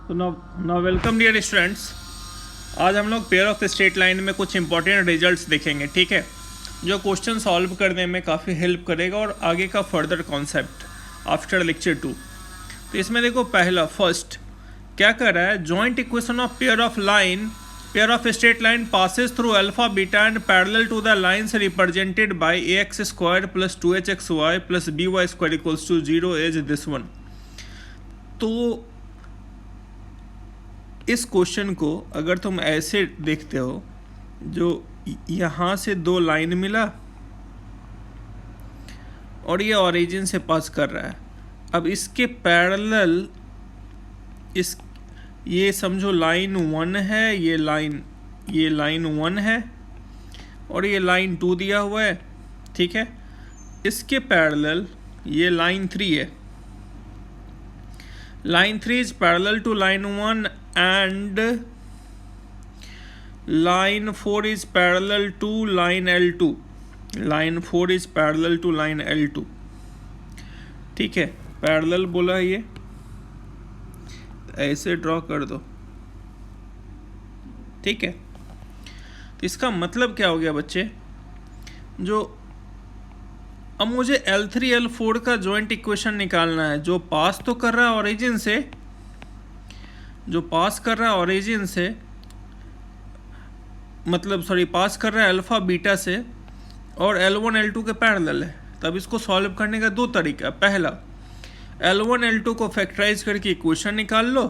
तो now welcome dear students. आज हम लोग पेयर ऑफ स्ट्रेट लाइन में कुछ इंपॉर्टेंट रिजल्ट्स देखेंगे, ठीक है, जो क्वेश्चन सॉल्व करने में काफ़ी हेल्प करेगा और आगे का फर्दर कॉन्सेप्ट आफ्टर लेक्चर 2। तो इसमें देखो, पहला फर्स्ट क्या कर रहा है, joint equation of pair of straight line passes through alpha beta and parallel to the lines represented by ax square plus 2hxy plus by square equals to 0 as this one. तो इस question को अगर तुम ऐसे देखते हो, जो यहाँ से दो लाइन मिला और ये ओरिजिन से पास कर रहा है, अब इसके पैरेलल ये समझो लाइन 1 है, ये लाइन 1 है और ये लाइन 2 दिया हुआ है, ठीक है। इसके पैरेलल ये लाइन 3 है। Line 3 is parallel to line 1 and line 4 is parallel to line L2. Line 4 is parallel to line L2. ठीक है, पैरेलल बोला ये, ऐसे ड्रॉ कर दो, ठीक है। तो इसका मतलब क्या हो गया बच्चे, जो अब मुझे L3 L4 का जॉइंट इक्वेशन निकालना है, जो पास तो कर रहा है ओरिजिन से, पास कर रहा है अल्फ़ा बीटा से और L1 L2 के पैरेलल है। तब इसको सॉल्व करने का दो तरीका, पहला L1 L2 को फैक्टराइज करके इक्वेशन निकाल लो,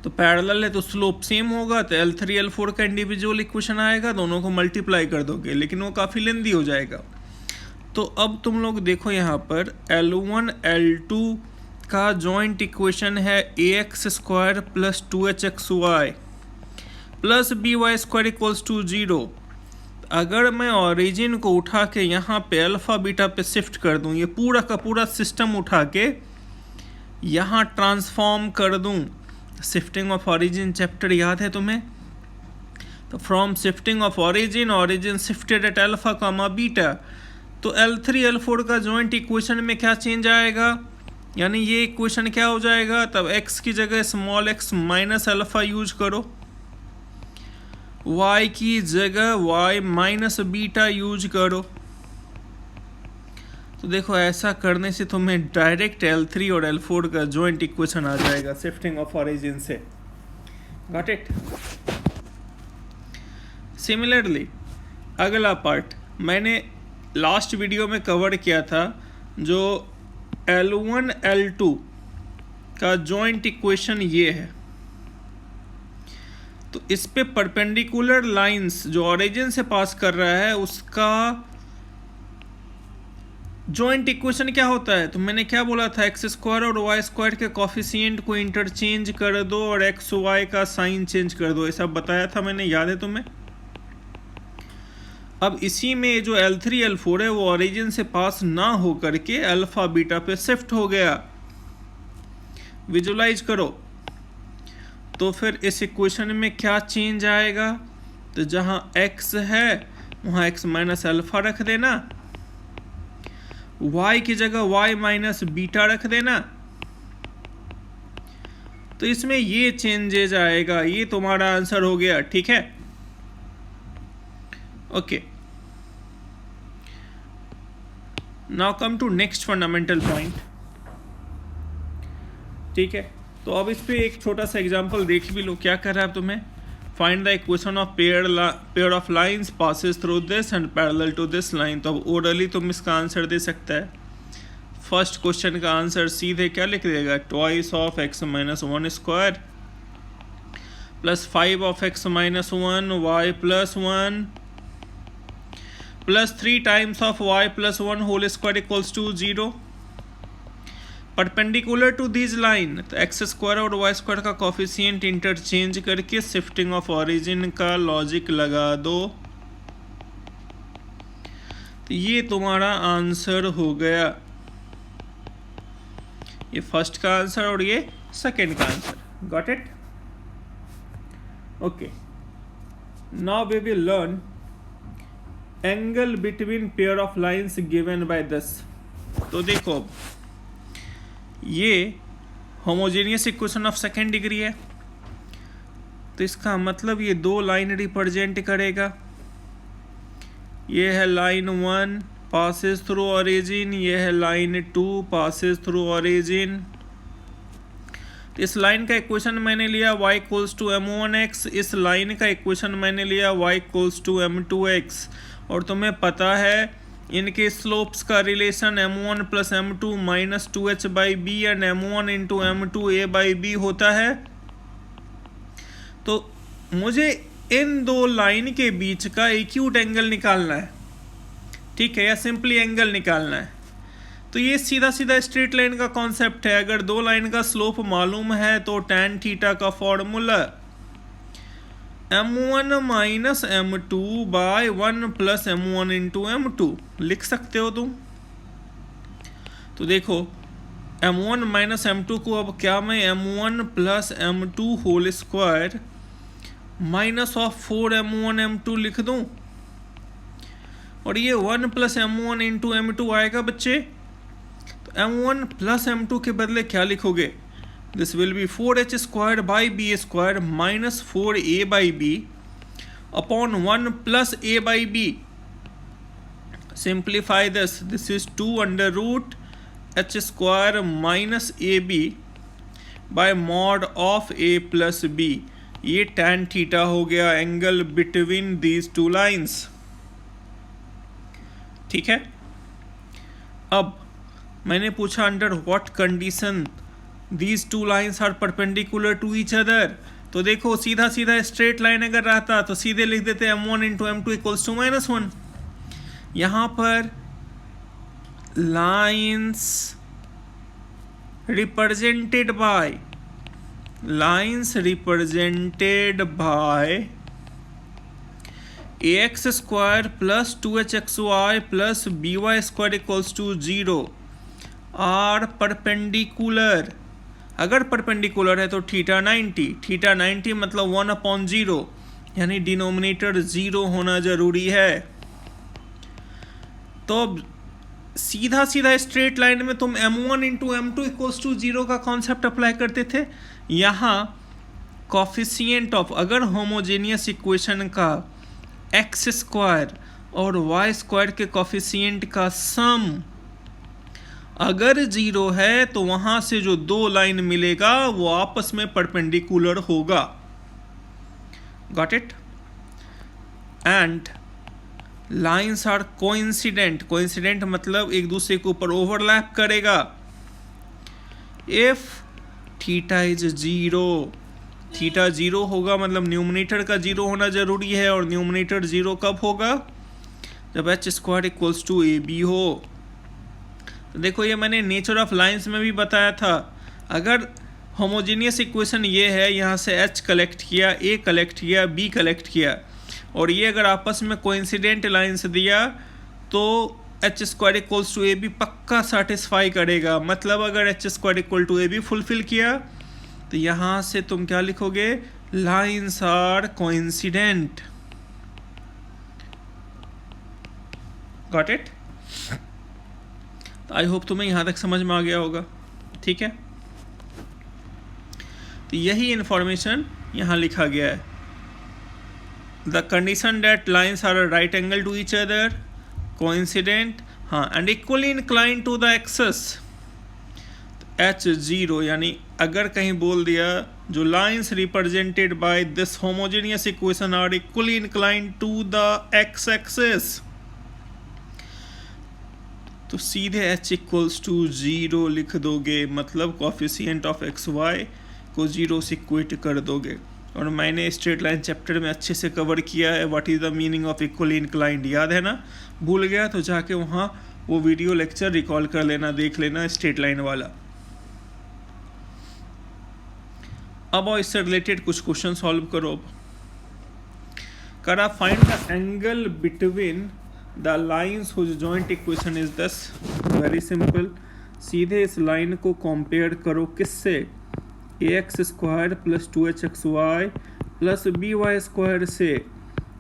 तो पैरेलल है तो स्लोप सेम होगा, तो L3 L4 का इंडिविजुअल इक्वेशन आएगा, दोनों को मल्टीप्लाई कर दोगे, लेकिन वो काफ़ी लेंदी हो जाएगा। तो अब तुम लोग देखो, यहाँ पर L1 L2 का जॉइंट इक्वेशन है ax square plus 2hxy plus by square equals to 0। अगर मैं ओरिजिन को उठा के यहाँ पे अल्फ़ा बीटा पे शिफ्ट कर दूँ, ये पूरा का पूरा सिस्टम उठा के यहाँ ट्रांसफॉर्म कर दूँ, शिफ्टिंग ऑफ ओरिजिन चैप्टर याद है तुम्हें? तो from shifting of origin shifted at alpha comma beta, तो L3 L4 का जॉइंट इक्वेशन में क्या चेंज आएगा, यानी ये इक्वेशन क्या हो जाएगा, तब x की जगह small x minus alpha use करो, y की जगह y माइनस बीटा यूज करो। तो देखो, ऐसा करने से तुम्हें डायरेक्ट L3 और L4 का जॉइंट इक्वेशन आ जाएगा शिफ्टिंग ऑफ ओरिजिन से। Got it? सिमिलरली अगला पार्ट मैंने लास्ट वीडियो में कवर किया था, जो L1 L2 का जॉइंट इक्वेशन ये है। तो इस पे परपेंडिकुलर लाइंस जो ओरिजिन से पास कर रहा है, उसका जॉइंट इक्वेशन क्या होता है, तो मैंने क्या बोला था, एक्स स्क्वायर और वाई स्क्वायर के कॉफिशिएंट को इंटरचेंज कर दो और एक्स वाई का साइन चेंज कर दो, ऐसा बताया था मैंने, याद है तुम्हें? अब इसी में जो L3 L4 है वो ओरिजिन से पास ना हो करके अल्फ़ा बीटा पे शिफ्ट हो गया, विजुलाइज करो। तो फिर इस इक्वेशन में क्या चेंज आएगा, तो जहाँ x है वहाँ x माइनस अल्फ़ा रख देना, y की जगह y माइनस बीटा रख देना, तो इसमें ये चेंजेज आएगा। ये तुम्हारा आंसर हो गया, ठीक है। Okay, now come to next fundamental point, ठीक है। तो अब इस पे एक छोटा सा एग्जांपल देख भी लो, क्या कर रहा है तुम्हें, find the equation of pair of lines passes through this and parallel to this line. तो अब ओरली तुम इसका आंसर दे सकता है। फर्स्ट क्वेश्चन का आंसर सीधे क्या लिख देगा, twice of x minus 1 square plus 5 of x minus 1 y plus 1 plus 3 times of y plus 1 whole square equals to 0। Perpendicular to this line, तो एक्स स्क्वायर और वाई स्क्वायर का coefficient interchange करके shifting of origin का logic लगा दो। तो ये तुम्हारा आंसर हो गया, ये फर्स्ट का आंसर और ये सेकेंड का answer. Got it? Okay, now we will learn angle between pair of lines given by this. तो देखो, ये homogeneous equation of second degree है, तो इसका मतलब ये दो लाइन रिप्रेजेंट करेगा। ये है लाइन 1 पासेस थ्रू ओरिजिन, ये है लाइन 2 पासेस थ्रू ओरिजिन। तो इस लाइन का इक्वेशन मैंने लिया y इक्वल्स टू m1x, इस लाइन का इक्वेशन मैंने लिया y इक्वल्स टू m2x। और तुम्हें पता है इनके स्लोप्स का relation m1 plus m2 minus 2h by b and m1 into m2 a by b होता है। तो मुझे इन दो लाइन के बीच का एक्यूट एंगल निकालना है, ठीक है, या सिंपली एंगल निकालना है। तो ये सीधा सीधा स्ट्रेट लाइन का कॉन्सेप्ट है। अगर दो लाइन का स्लोप मालूम है तो tan थीटा का formula m1 minus m2 by 1 plus m1 into m2 लिख सकते हो तुम। तो देखो m1 माइनस m2 को अब क्या मैं m1 plus m2 whole square minus of 4m1 m2 लिख दूं, और ये 1 प्लस m1 इंटू m2 आएगा बच्चे। तो m1 प्लस m2 के बदले क्या लिखोगे? This will be 4h square by b square minus 4a by b upon 1 plus a by b. Simplify this is 2 under root h square minus A B by mod of a plus b। ये tan theta हो गया angle between these two lines, ठीक है। अब मैंने पूछा under what condition these two lines are perpendicular to each other. तो देखो सीधा सीधा स्ट्रेट लाइन अगर रहता तो सीधे लिख देते m1 into m2 equals to -1। यहाँ पर lines represented by ax square plus 2hxy plus by square equals to 0 are perpendicular. अगर परपेंडिकुलर है तो थीटा 90 मतलब 1/0, यानी डिनोमिनेटर 0 होना जरूरी है। तो सीधा सीधा स्ट्रेट लाइन में तुम m1 into m2 equals to 0 का कॉन्सेप्ट अप्लाई करते थे। यहाँ कॉफिशिएंट ऑफ, अगर होमोजेनियस इक्वेशन का x स्क्वायर और y स्क्वायर के कॉफिशिएंट का सम अगर 0 है तो वहां से जो दो लाइन मिलेगा वो आपस में परपेंडिकुलर होगा। Got it? And lines are coincident मतलब एक दूसरे के ऊपर ओवरलैप करेगा। इफ थीटा इज 0, थीटा 0 होगा मतलब न्यूमरेटर का 0 होना जरूरी है, और न्यूमरेटर 0 कब होगा? जब h square equals to a b हो। तो देखो ये मैंने नेचर ऑफ लाइंस में भी बताया था। अगर होमोजेनियस इक्वेशन ये है, यहाँ से h कलेक्ट किया, a कलेक्ट किया, b कलेक्ट किया, और ये अगर आपस में कोइंसिडेंट लाइंस दिया तो h square equals to a b पक्का सेटिस्फाई करेगा। मतलब अगर h square equal to a b fulfil किया तो यहाँ से तुम क्या लिखोगे? Lines are coincident. Got it? तो आई होप तुम्हें यहाँ तक समझ में आ गया होगा, ठीक है। तो यही इंफॉर्मेशन यहाँ लिखा गया है। The condition that lines are right angle to each other, coincident, हाँ, and equally incline to the axis h0, यानी अगर कहीं बोल दिया जो lines represented by this homogeneous equation are equally incline to the x axis, तो सीधे h equals to 0 लिख दोगे। मतलब कॉफिशिएंट ऑफ xy को 0 से इक्वेट कर दोगे। और मैंने स्ट्रेट लाइन चैप्टर में अच्छे से कवर किया है what is the meaning of equally inclined, याद है ना? भूल गया तो जाके वहाँ वो वीडियो लेक्चर रिकॉल कर लेना, देख लेना स्ट्रेट लाइन वाला। अब और इससे रिलेटेड कुछ क्वेश्चन सॉल्व करो। कर find the angle between the lines whose joint equation is this. Very simple, सीधे इस लाइन को कंपेयर करो किससे? ax square plus 2hxy plus by square से।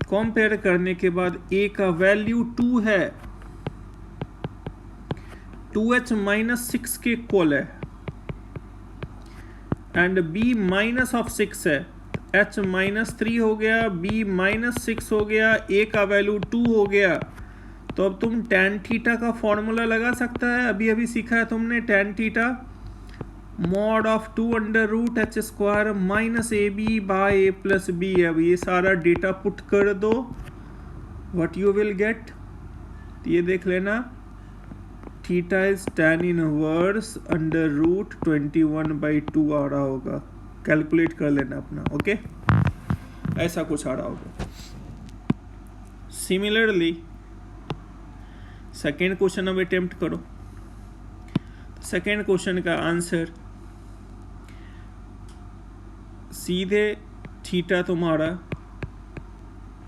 कंपेयर करने के बाद a का वैल्यू 2 है, 2h माइनस 6 के इक्वल है। एंड बी माइनस ऑफ 6 है, एच -3 हो गया, बी -6 हो गया, ए का वैल्यू 2 हो गया। तो अब तुम tan थीटा का फॉर्मूला लगा सकता है, अभी अभी सीखा है तुमने tan theta mod of 2√h² minus A b by a plus b. अब ये सारा डेटा पुट कर दो, व्हाट यू विल गेट, ये देख लेना, थीटा इज tan इनवर्स √21/2 आ रहा होगा, कैलकुलेट कर लेना अपना, ओके ऐसा कुछ आ रहा होगा। सिमिलरली सेकेंड क्वेश्चन अब अटेम्प्ट करो। सेकेंड क्वेश्चन का आंसर सीधे थीटा तुम्हारा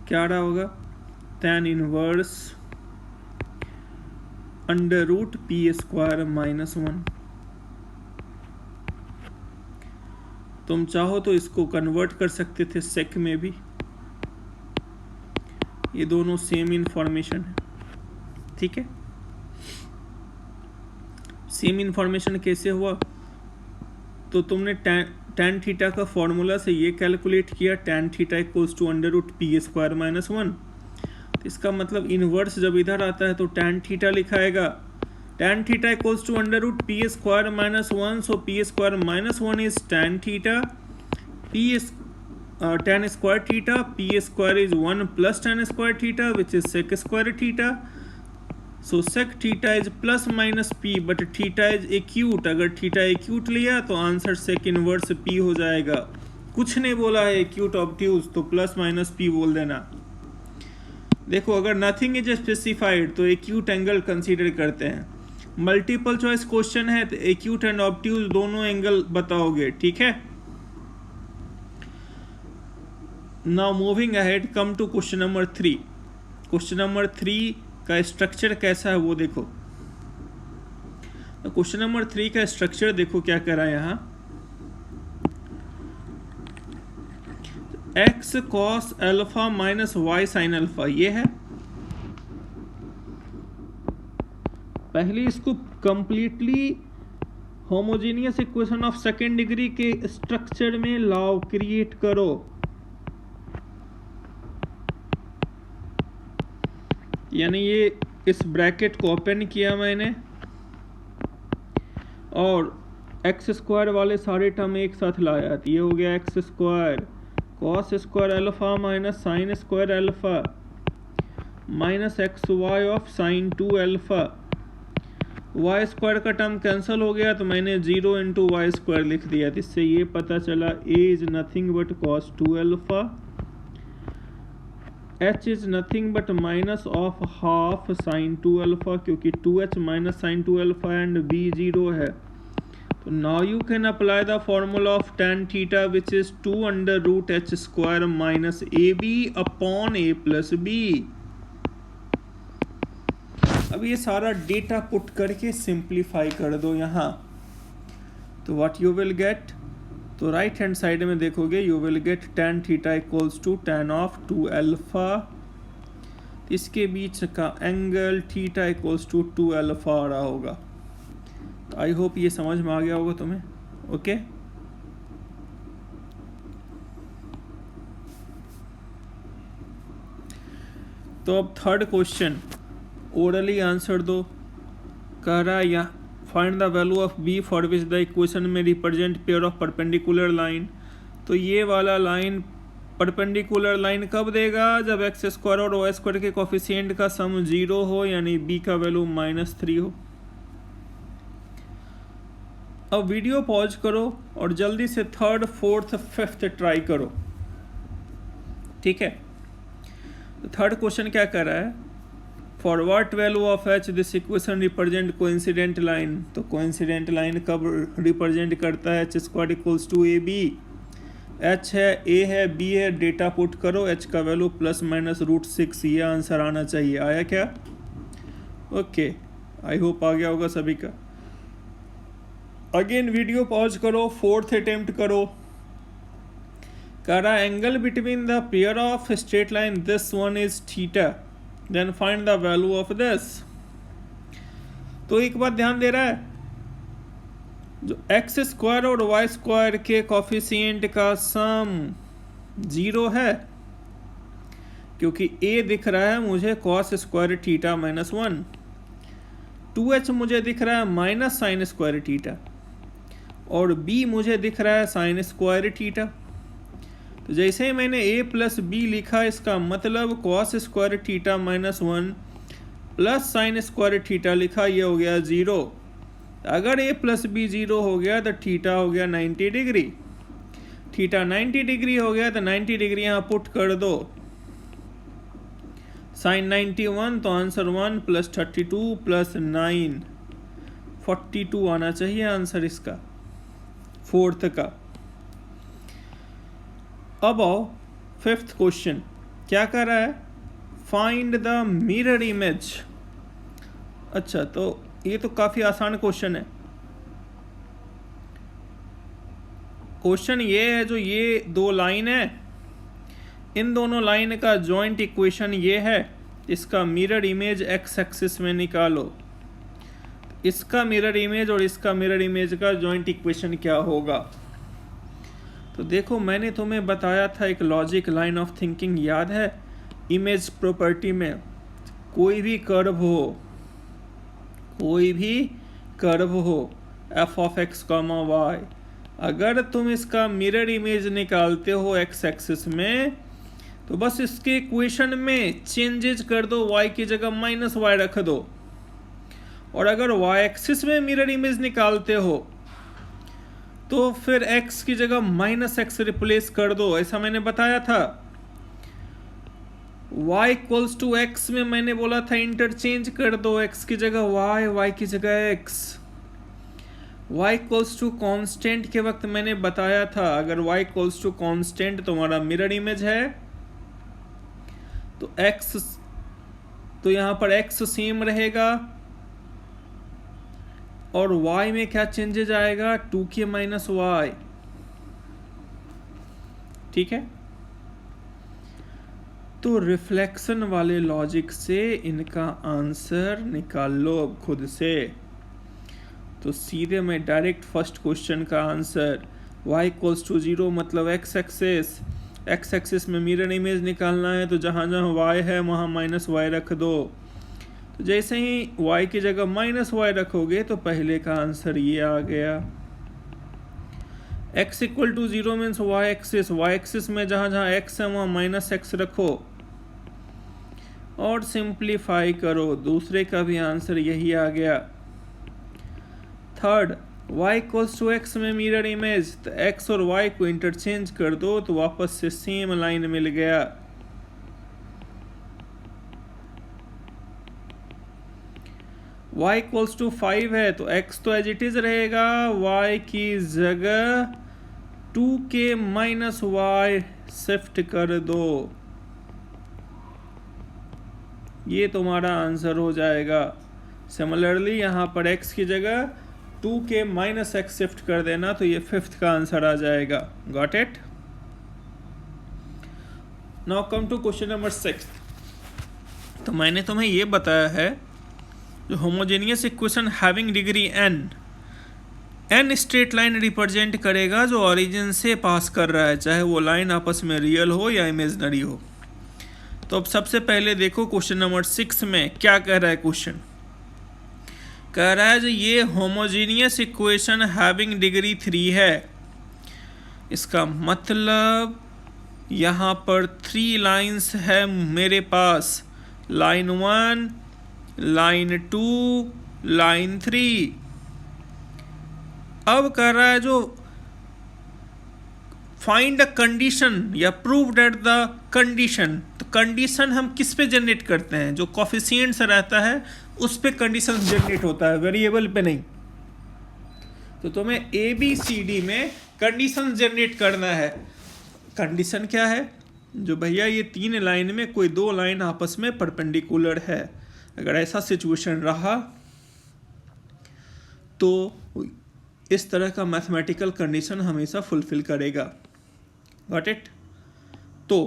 क्या आ रहा होगा, tan इनवर्स √p²-1। तुम चाहो तो इसको कन्वर्ट कर सकते थे सेक में भी, ये दोनों सेम इंफॉर्मेशन है, ठीक है। सेम इंफॉर्मेशन कैसे हुआ, तो तुमने tan थीटा का फॉर्मूला से ये कैलकुलेट किया tan theta equals to √p²-1। इसका मतलब इनवर्स जब इधर आता है तो tan थीटा लिखाएगा, tan theta equals to √p²-1, so p²-1 is tan theta, tan square theta, p² is 1 plus tan square theta which is sec square theta, so sec theta is plus minus p, but theta is acute, अगर theta acute लिया तो answer sec inverse p हो जाएगा। कुछ नहीं बोला है acute obtuse, तो प्लस माइनस p बोल देना। देखो अगर नथिंग इज स्पेसिफाइड तो एक्यूट एंगल कंसीडर करते हैं, मल्टीपल चॉइस क्वेश्चन है तो एक्यूट एंड ऑब्ट्यूज दोनों एंगल बताओगे, ठीक है। Now moving ahead, come to question number 3। Question number 3 का स्ट्रक्चर कैसा है वो देखो। क्वेश्चन नंबर 3 का स्ट्रक्चर देखो क्या करा है यहाँ, x cos alpha minus y sin alpha, ये है। पहले इसको completely homogeneous equation of second degree के स्ट्रक्चर में लाओ, क्रिएट करो। यानी ये इस ब्रैकेट को ओपन किया मैंने और x² वाले सारे टर्म एक साथ लाया, तो ये हो गया x² cos² alpha minus sin square alpha minus xy of sin 2 alpha, y² का टर्म कैंसिल हो गया तो मैंने 0 × y² लिख दिया, तो इससे ये पता चला a is nothing but cos 2 alpha, h is nothing but minus of half sin 2 alpha, क्योंकि 2h minus sin 2 alpha and b 0 है। तो now you can apply the formula of tan theta which is 2√h² minus ab upon a plus b। अब ये सारा data put करके simplify कर दो यहाँ, तो व्हाट यू विल गेट, तो राइट हैंड साइड में देखोगे you will get tan theta equals to tan of 2 alpha, इसके बीच का angle theta equals to 2 alpha आ रहा होगा। आई होप ये समझ में आ गया होगा तुम्हें, ओके। तो अब थर्ड क्वेश्चन ओरली आंसर दो। कह रहा है या find the value of b for which the equation में represent pair of perpendicular line. तो ये वाला लाइन परपेंडिकुलर लाइन कब देगा, जब x² और y² के कोफिशिएंट का सम 0 हो, यानी b का वैल्यू -3 हो। अब वीडियो पॉज करो और जल्दी से थर्ड, फोर्थ, फिफ्थ ट्राई करो, ठीक है। तो थर्ड क्वेश्चन क्या कर रहा है, for what value of h this equation represent coincident line. तो कोइंसिडेंट लाइन कब रिप्रेजेंट करता है, h² equals to ab, h है, a है, b है, डेटा पुट करो, h का वैल्यू ±√6, ये आंसर आना चाहिए। आया क्या, ओके, आई होप आ गया होगा सभी का। अगेन वीडियो पॉज करो, फोर्थ अटेम्प्ट करो। कह रहा angle between the pair of straight line this one is theta, then find the value of this. तो एक बात ध्यान दे रहा है, जो एक्स स्क्वायर और वाई स्क्वायर के कॉफिशिएंट का सम 0 है, क्योंकि ए दिख रहा है मुझे cos square theta minus 1, 2h मुझे दिख रहा है माइनस साइन स्क्वायर थीटा, और बी मुझे दिख रहा है साइन स्क्वायर थीटा। तो जैसे ही मैंने a प्लस बी लिखा, इसका मतलब cos square theta minus 1 plus sine square theta लिखा, ये हो गया 0। अगर a प्लस बी 0 हो गया तो थीटा हो गया 90 डिग्री। थीटा 90 डिग्री हो गया तो 90 डिग्री यहाँ पुट कर दो, साइन 91, तो आंसर 1 प्लस 32 प्लस 9 42 आना चाहिए आंसर इसका, फोर्थ का। अब आओ फिफ्थ क्वेश्चन, क्या कर रहा है, फाइंड द मिरर इमेज। अच्छा, तो ये तो काफ़ी आसान क्वेश्चन है। क्वेश्चन ये है, जो ये दो लाइन है, इन दोनों लाइन का जॉइंट इक्वेशन ये है, इसका मिरर इमेज एक्स एक्सिस में निकालो। इसका मिरर इमेज और इसका मिरर इमेज का जॉइंट इक्वेशन क्या होगा। तो देखो, मैंने तुम्हें बताया था एक लॉजिक लाइन ऑफ थिंकिंग याद है, इमेज प्रॉपर्टी में कोई भी कर्व हो f of x comma y, अगर तुम इसका मिरर इमेज निकालते हो एक्स एक्सिस में, तो बस इसके इक्वेशन में चेंजेज कर दो, y की जगह माइनस वाई रख दो। और अगर y एक्सिस में मिरर इमेज निकालते हो तो फिर x की जगह माइनस एक्स रिप्लेस कर दो, ऐसा मैंने बताया था। y इक्वल्स टू एक्स में मैंने बोला था इंटरचेंज कर दो, x की जगह y की जगह x। y equals to constant के वक्त मैंने बताया था, अगर y इक्वल्स टू कॉन्स्टेंट तुम्हारा मिरर इमेज है तो x, तो यहाँ पर x सेम रहेगा और y में क्या चेंजेज आएगा, 2k माइनस वाई। ठीक है, तो रिफ्लेक्शन वाले लॉजिक से इनका आंसर निकाल लो अब खुद से। तो सीधे मैं डायरेक्ट फर्स्ट क्वेश्चन का आंसर, y इक्वल्स टू 0 मतलब x एक्सिस में मिरर इमेज निकालना है, तो जहाँ जहाँ y है वहाँ माइनस वाई रख दो। तो जैसे ही y की जगह माइनस वाई रखोगे तो पहले का आंसर ये आ गया। x equal to 0 means y axis में जहाँ जहाँ x है वहाँ माइनस एक्स रखो और सिंप्लीफाई करो, दूसरे का भी आंसर यही आ गया। Third, y equals to x में मिरर इमेज, तो x और y को इंटरचेंज कर दो तो वापस से सेम लाइन मिल गया। y इक्वल्स टू 5 है तो x तो एज इट इज रहेगा, y की जगह 2k माइनस वाई शिफ्ट कर दो, ये तुम्हारा आंसर हो जाएगा। सिमिलरली यहाँ पर x की जगह 2k माइनस एक्स शिफ्ट कर देना, तो ये फिफ्थ का आंसर आ जाएगा। Got it. Now come to question number 6। तो मैंने तुम्हें ये बताया है, जो homogeneous equation having degree n straight line represent करेगा जो ओरिजिन से पास कर रहा है, चाहे वो लाइन आपस में रियल हो या इमेजनरी हो। तो अब सबसे पहले देखो क्वेश्चन नंबर 6 में क्या कह रहा है क्वेश्चन। कह रहा है जो ये होमोजेनियस इक्वेशन हैविंग डिग्री 3 है, इसका मतलब यहाँ पर 3 लाइंस है मेरे पास, लाइन 1, लाइन 2, लाइन 3। अब कर रहा है जो फाइंड अ कंडीशन या प्रूव दैट द कंडीशन। तो कंडीशन हम किस पे जनरेट करते हैं, जो कोफिशिएंट्स रहता है उस पे कंडीशन जनरेट होता है, वेरिएबल पे नहीं। तो तुम्हें ABCD में कंडीशन जनरेट करना है। कंडीशन क्या है, जो भैया ये 3 लाइन में कोई 2 लाइन आपस में परपेंडिकुलर है, अगर ऐसा सिचुएशन रहा तो इस तरह का मैथमेटिकल कंडीशन हमेशा फुलफिल करेगा। Got it. तो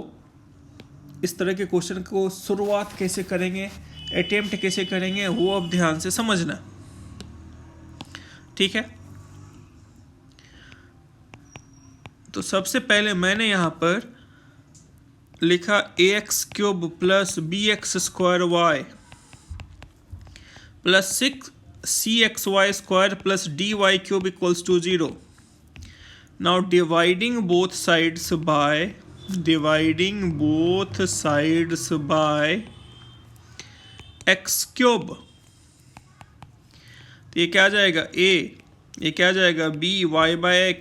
इस तरह के क्वेश्चन को शुरुआत कैसे करेंगे, अटेम्प्ट कैसे करेंगे, वो अब ध्यान से समझना। ठीक है। तो सबसे पहले मैंने यहाँ पर लिखा ax³ plus bx² plus 6cxy² plus dy³ equals to 0. Now dividing both sides by x³, तो ये क्या आ जाएगा a, ये क्या आ जाएगा b y/x,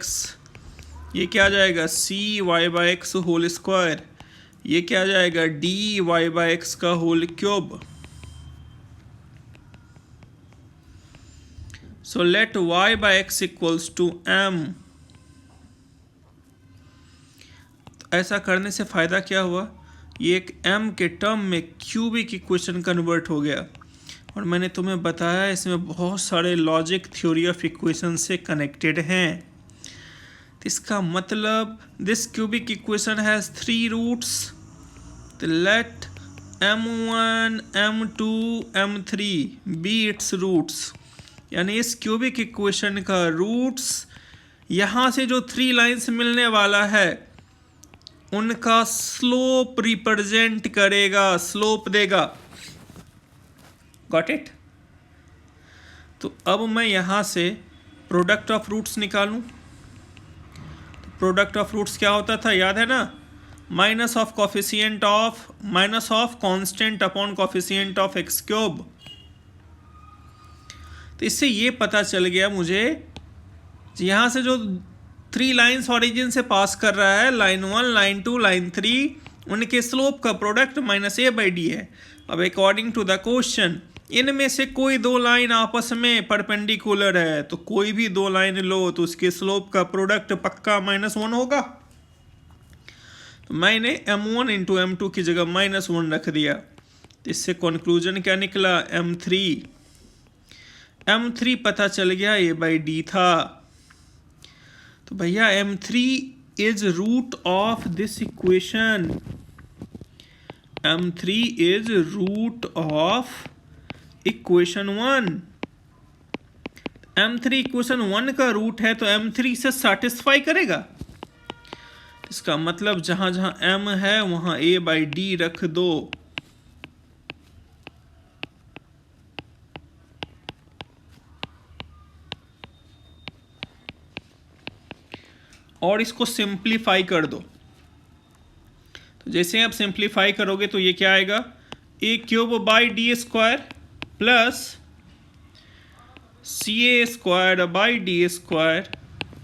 ये क्या आ जाएगा c y/x होल स्क्वायर, ये क्या आ जाएगा d y/x का whole cube. So let y/x equals to m. ऐसा करने से फ़ायदा क्या हुआ, ये एक m के टर्म में क्यूबिक इक्वेशन कन्वर्ट हो गया. और मैंने तुम्हें बताया इसमें बहुत सारे लॉजिक थ्योरी ऑफ इक्वेशन से कनेक्टेड हैं. तो इसका मतलब this cubic equation has 3 roots. तो let m1 m2 m3 be its roots. यानी इस क्यूबिक इक्वेशन का रूट्स यहाँ से जो 3 लाइन्स मिलने वाला है उनका स्लोप रिप्रेजेंट करेगा, स्लोप देगा. Got it. तो अब मैं यहाँ से प्रोडक्ट ऑफ रूट्स निकालूं. तो प्रोडक्ट ऑफ रूट्स क्या होता था, याद है ना, minus of constant upon coefficient of x³. तो इससे ये पता चल गया मुझे यहाँ से जो 3 लाइन्स ऑरिजिन से पास कर रहा है, लाइन 1, लाइन 2, लाइन 3, उनके स्लोप का प्रोडक्ट -a/d है. अब अकॉर्डिंग टू द क्वेश्चन इनमें से कोई 2 लाइन आपस में परपेंडिकुलर है, तो कोई भी 2 लाइन लो तो उसके स्लोप का प्रोडक्ट पक्का -1 होगा. तो मैंने m1 इंटू m2 की जगह -1 रख दिया. तो इससे कंक्लूजन क्या निकला, m3 पता चल गया a/d था. तो भैया m3 is root of this equation. m3 is root of equation 1. m3 equation 1 का रूट है तो m3 से सैटिस्फाई करेगा. इसका मतलब जहां जहां m है वहां a/d रख दो. और इसको सिंप्लीफाई कर दो. तो जैसे आप सिंप्लीफाई करोगे तो ये क्या आएगा, a³/d² plus ca²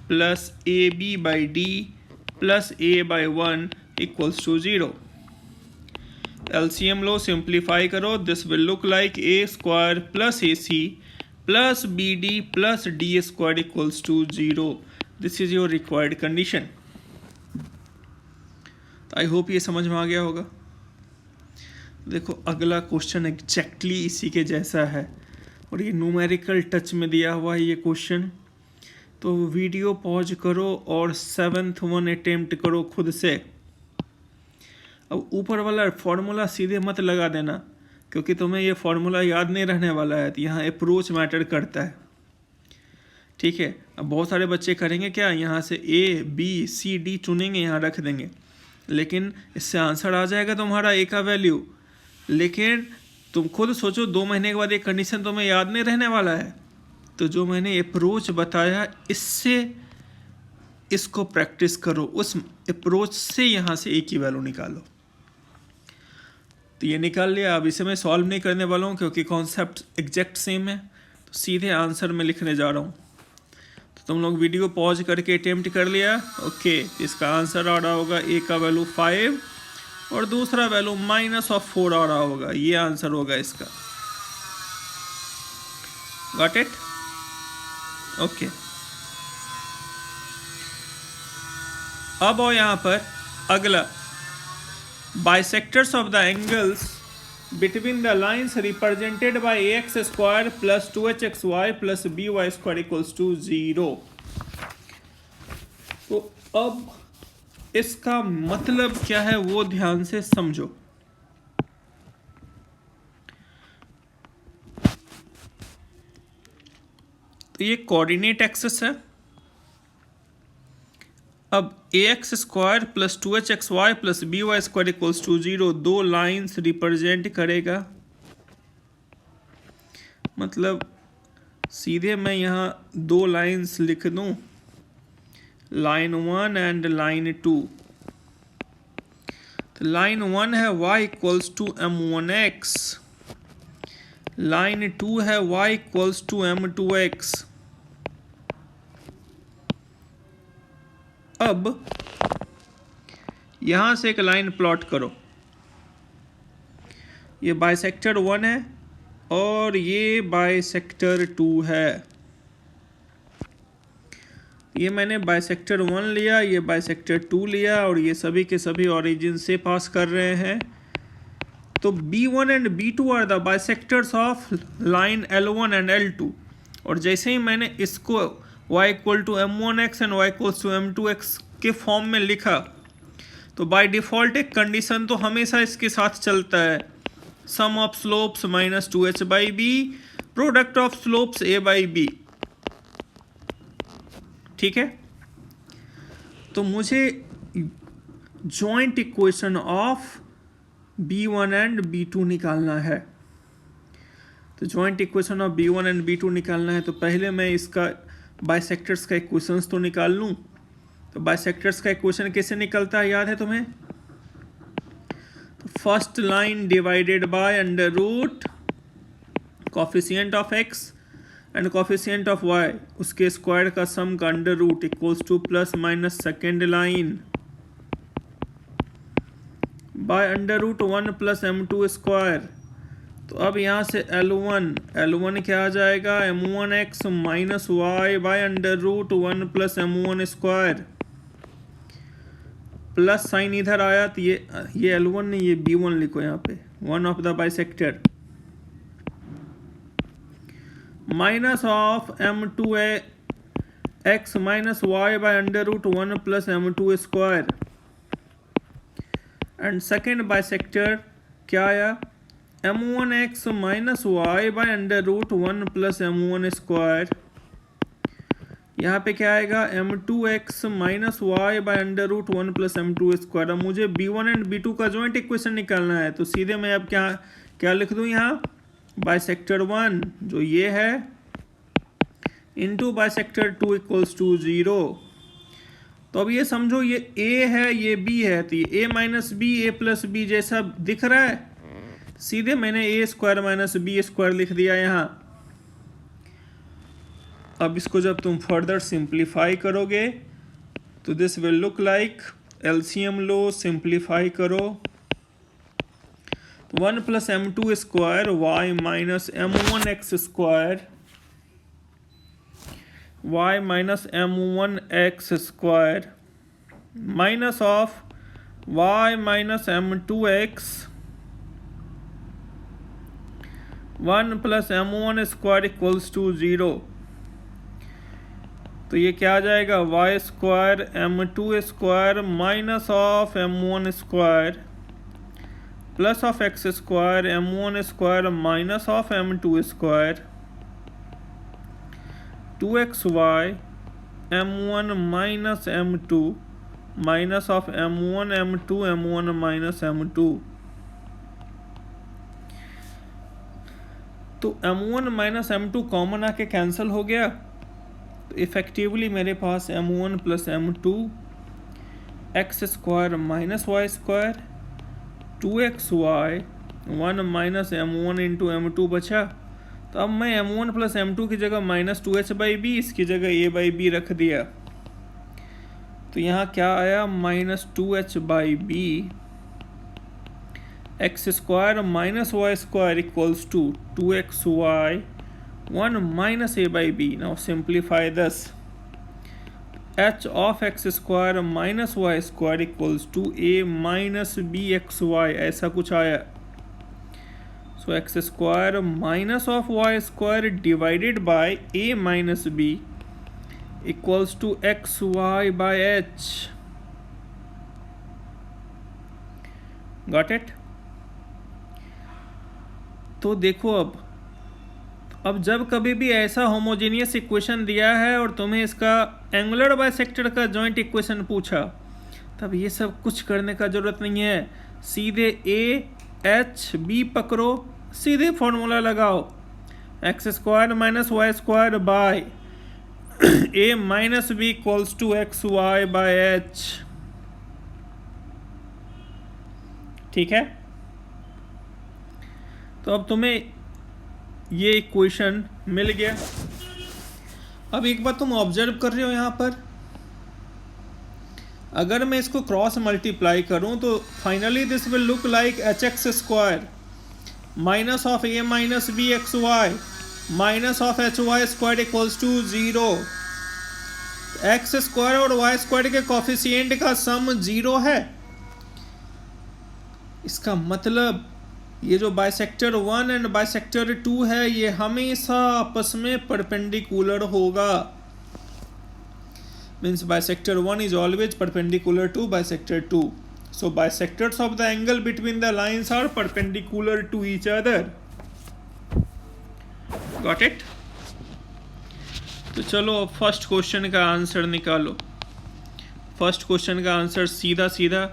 plus ab/d plus a/1 equals to 0. LCM लो, सिंप्लीफाई करो. This will look like a² plus ac plus bd plus d² equals to 0. This is your required condition. I hope ये समझ में आ गया होगा. देखो अगला question exactly इसी के जैसा है और ये न्यूमेरिकल टच में दिया हुआ है ये क्वेश्चन. तो वीडियो पॉज करो और 7th वन अटेम्प्ट करो खुद से. अब ऊपर वाला फॉर्मूला सीधे मत लगा देना क्योंकि तुम्हें ये फॉर्मूला याद नहीं रहने वाला है. तो यहाँ अप्रोच मैटर करता है, ठीक है. अब बहुत सारे बच्चे करेंगे क्या, यहाँ से a b c d चुनेंगे, यहाँ रख देंगे, लेकिन इससे आंसर आ जाएगा तुम्हारा a का वैल्यू. लेकिन तुम खुद सोचो 2 महीने के बाद एक कंडीशन तुम्हें याद नहीं रहने वाला है. तो जो मैंने अप्रोच बताया इससे इसको प्रैक्टिस करो, उस अप्रोच से यहाँ से a की वैल्यू निकालो. तो ये निकाल लिया. अब इसे मैं सॉल्व नहीं करने वाला हूँ क्योंकि कॉन्सेप्ट एग्जैक्ट सेम है. तो सीधे आंसर में लिखने जा रहा हूँ. तो तुम लोग वीडियो पॉज करके अटेम्प्ट कर लिया. ओके, इसका आंसर आ रहा होगा a का वैल्यू 5 और दूसरा वैल्यू -4 आ रहा होगा. ये आंसर होगा इसका. Got it. ओके, अब आओ यहाँ पर अगला. Bisectors of the angles between the lines represented by ax² plus 2hxy plus by² equals to 0. तो अब इसका मतलब क्या है वो ध्यान से समझो. तो ये कोऑर्डिनेट एक्सिस है अब ax² plus 2hxy plus by² equals to 0 दो लाइन्स रिप्रेजेंट करेगा। मतलब सीधे मैं यहाँ दो लाइन्स लिख दूँ, लाइन 1 एंड लाइन 2। तो लाइन 1 है y equals to m1x, line 2 है y इक्वल्स टू m2x। अब यहां से एक लाइन प्लॉट करो, ये बाइसेक्टर 1 है और ये बाइसेक्टर 2 है। ये मैंने बाइसेक्टर 1 लिया, ये बाइसेक्टर 2 लिया और ये सभी के सभी ओरिजिन से पास कर रहे हैं। तो B1 and B2 are the bisectors of line L1 and L2। और जैसे ही मैंने इसको y equal to m1x and y equals to m2x के फॉर्म में लिखा, तो बाय डिफ़ॉल्ट एक कंडीशन तो हमेशा इसके साथ चलता है, sum of slopes minus 2h/b, product of slopes a/b। ठीक है, तो मुझे joint equation of B1 and B2 निकालना है। तो joint equation of B1 and B2 निकालना है, तो पहले मैं इसका बाइसेक्टर्स का इक्वेशंस तो निकाल लूँ। तो बाइसेक्टर्स का इक्वेशन कैसे निकलता है, याद है तुम्हें? तो first line divided by under root coefficient of x and coefficient of y, उसके स्क्वायर का सम का under root equals to plus minus second line by under root 1 plus m2²। तो अब यहाँ से L1 क्या आ जाएगा, m1x minus y by under root 1 plus m1²। Plus sign इधर आया तो ये L1 नहीं, ये B1 लिखो यहाँ पे, one of the bisector, minus of m2x minus y by under root 1 plus m2²। And second bisector क्या आया, m1x minus y by under root 1 plus m1²। यहाँ पे क्या आएगा, m2x minus y by under root 1 plus m2²। अब मुझे B1 and B2 का joint equation निकालना है, तो सीधे मैं अब क्या लिख दूँ यहाँ, बाइसेक्टर 1 जो ये है इंटू बाइसेक्टर 2 इक्वल्स टू 0। तो अब ये समझो ये A है, ये B है, तो ये A minus B, A plus B जैसा दिख रहा है। सीधे मैंने a² माइनस b² लिख दिया यहाँ। अब इसको जब तुम फर्दर सिंप्लीफाई करोगे तो this will look like, LCM लो, सिंप्लीफाई करो, 1 plus m2² y minus m1x² y minus m1x² minus of y minus m2x 1 plus m1² equals to 0। तो ये क्या आ जाएगा, y² m2² minus of m1² plus of x² m1² minus of m2², 2xy m1 minus m2 minus of m1 m2 m1 minus m2। तो m1 minus m2 common आके cancel हो गया, तो इफेक्टिवली मेरे पास m1 plus m2 x² minus y² 2xy 1 minus m1 into m2 बचा। तो अब मैं m1 प्लस m2 की जगह माइनस 2h/b, इसकी जगह a/b रख दिया। तो यहाँ क्या आया, minus 2h/b x² minus y² equals to 2xy 1 minus a/b. Now simplify this. h of x² minus y² equals to a minus bxy, ऐसा कुछ आया। So x² minus of y² divided by a minus b equals to xy by h. Got it? तो देखो अब अब जब कभी भी ऐसा होमोजेनियस इक्वेशन दिया है और तुम्हें इसका एंगुलर बाइसेक्टर का जॉइंट इक्वेशन पूछा, तब ये सब कुछ करने का ज़रूरत नहीं है, सीधे ए एच बी पकड़ो, सीधे फॉर्मूला लगाओ, x square minus y square by a minus b equals to x y by h. ठीक है, तो अब तुम्हें ये इक्वेशन मिल गया। अब एक बात तुम ऑब्जर्व कर रहे हो यहाँ पर, अगर मैं इसको क्रॉस मल्टीप्लाई करूँ तो finally this will look like h x square minus of a minus b x y minus of h y square equals to 0। X square और वाई स्क्वायर के कॉफिशिएंट का सम 0 है। इसका मतलब ये जो बाइसेक्टर 1 एंड बाइसेक्टर 2 है ये हमेशा आपस में परपेंडिकुलर होगा। Means bisector 1 is always perpendicular to bisector 2. So bisectors of the angle between the lines are perpendicular to each other. Got it? तो चलो अब फर्स्ट क्वेश्चन का आंसर निकालो। फर्स्ट क्वेश्चन का आंसर सीधा सीधा,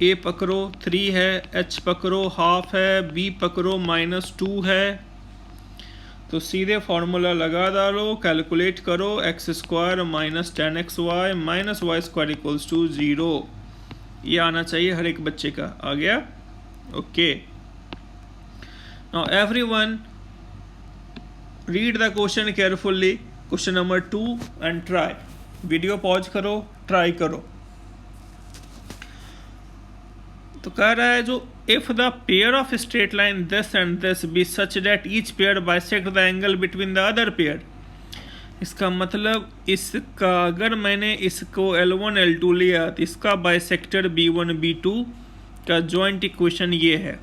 ए पकड़ो 3 है, एच पकड़ो हाफ है, बी पकड़ो -2 है, तो सीधे फार्मूला लगा डालो, कैलकुलेट करो, x square minus 10xy minus y square equals to 0। ये आना चाहिए हर एक बच्चे का। आ गया? Okay, now everyone read the question carefully, question number 2 and try. Video pause करो, ट्राई करो। तो कह रहा है जो if the pair of straight line this and this be such that each pair bisect the angle between the other pair. इसका मतलब इसका अगर मैंने इसको L1 L2 लिया तो इसका बाइसेक्टर B1 B2 का जॉइंट इक्वेशन ये है,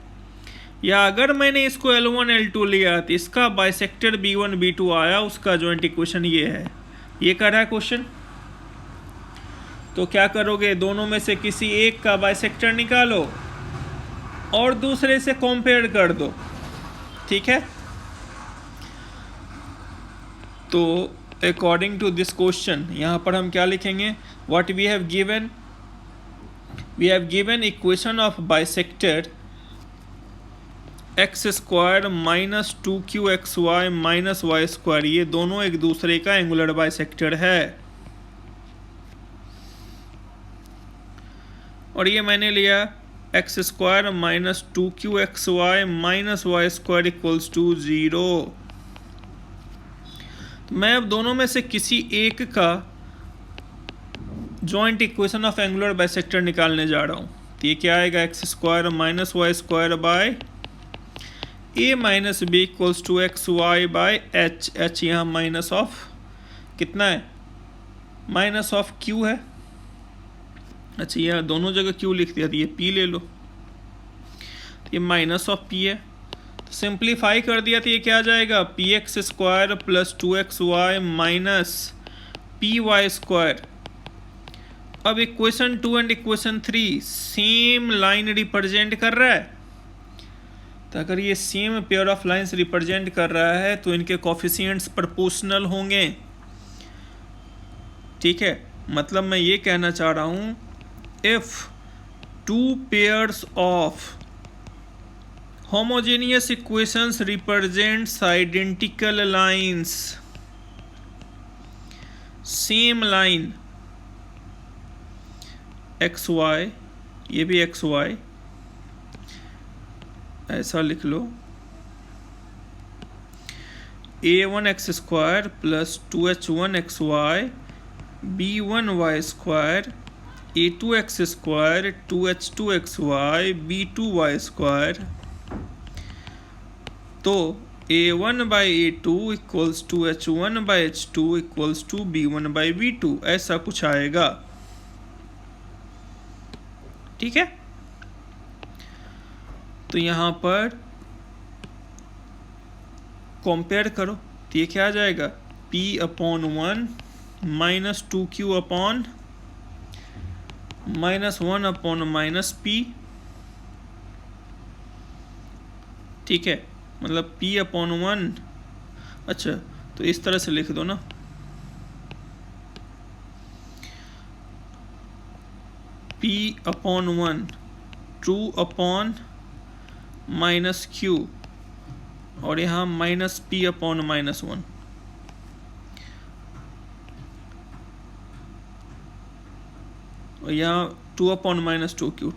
या अगर मैंने इसको L1 L2 लिया तो इसका बाइसेक्टर B1 B2 आया, उसका जॉइंट इक्वेशन ये है। ये कह रहा है क्वेश्चन। तो क्या करोगे, दोनों में से किसी एक का बाइसेक्टर निकालो और दूसरे से कंपेयर कर दो। ठीक है, तो अकॉर्डिंग टू दिस क्वेश्चन यहाँ पर हम क्या लिखेंगे, what we have given equation of bisector x square minus 2qxy minus y square, ये दोनों एक दूसरे का एंगुलर बाइसेक्टर है। और ये मैंने लिया x square minus 2qxy minus y square equals to 0। मैं अब दोनों में से किसी एक का joint equation of angular bisector निकालने जा रहा हूँ। तो ये क्या आएगा, x square minus y square by a minus b equals to x y by h. H यहाँ माइनस ऑफ कितना है, माइनस ऑफ क्यू है। अच्छा, यह दोनों जगह क्यू लिख दिया, तो ये पी ले लो, तो ये माइनस ऑफ पी है। तो सिंप्लीफाई कर दिया तो ये क्या आ जाएगा, P X square plus 2xy minus P Y square. अब equation 2 and equation 3 same line represent कर रहा है। तो अगर ये same pair of lines represent कर रहा है तो इनके कोफिशिएंट्स प्रोपोर्शनल होंगे। ठीक है, मतलब मैं ये कहना चाह रहा हूँ, if two pairs of homogeneous equations represents identical lines, same line xy, ये भी xy ऐसा लिख लो, a1 x square plus 2h1 xy b1 y square a2 x square 2h2 xy b2 y square. तो a1 by a2 equals to h1 by h2 equals to b1 by b2, ऐसा कुछ आएगा। ठीक है, तो यहाँ पर कंपेयर करो तो ये क्या आ जाएगा, p/1 minus 2q upon minus 1 upon minus p। ठीक है, मतलब p/1 अच्छा, तो इस तरह से लिख दो ना, P/1 true upon minus Q, और यहाँ माइनस P/-1, और यहाँ 2/-2Q,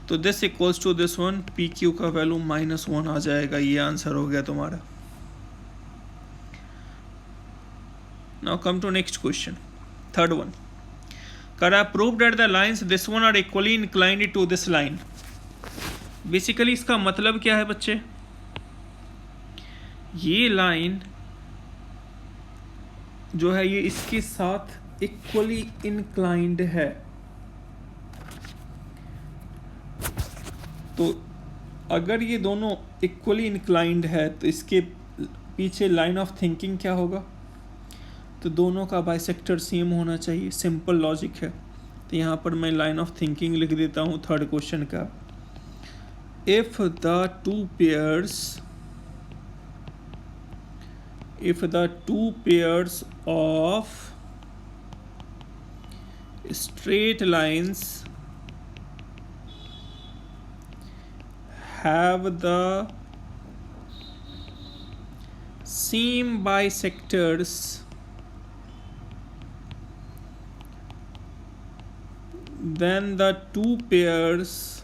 तो this equals to this one, PQ का वैल्यू -1 आ जाएगा। ये आंसर हो गया तुम्हारा। Now come to next question, third one. करा prove that the lines this one are equally inclined to this line. Basically इसका मतलब क्या है बच्चे, ये लाइन जो है ये इसके साथ इक्वली इंक्लाइंड है। तो अगर ये दोनों इक्वली इंक्लाइंड है तो इसके पीछे लाइन ऑफ थिंकिंग क्या होगा, तो दोनों का बाइसेक्टर सेम होना चाहिए। सिंपल लॉजिक है। तो यहाँ पर मैं लाइन ऑफ थिंकिंग लिख देता हूँ थर्ड क्वेश्चन का। If the two pairs of straight lines have the same bisectors, then the two pairs